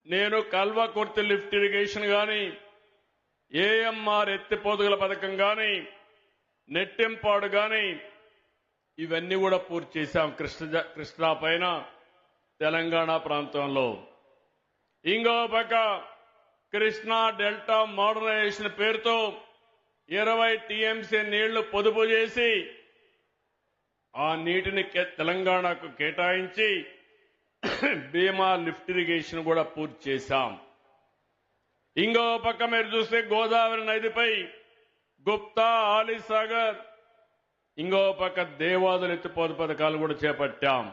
నేను Kalwakurthy lift irrigation గాని AMR ఎత్తిపోతుగల పథకం గాని నెట్టెంపాడు గాని ఇవన్నీ కూడా పూర్తి చేశాం కృష్ణా పైన తెలంగాణ ప్రాంతంలో. ఇంకో పక్క కృష్ణా డెల్టా మోడర్నైజేషన్ పేరుతో 20 టీఎంసీ నీళ్లు పొదుపు చేసి ఆ నీటిని తెలంగాణకు కేటాయించి భీమా లిఫ్ట్ ఇరిగేషన్ కూడా పూర్తి చేశాం. ఇంకో పక్క మీరు చూస్తే గోదావరి నదిపై గుప్తా ఆలీసాగర్ ఇంకో పక్క దేవాదులు ఎత్తిపోతు పథకాలు కూడా చేపట్టాం.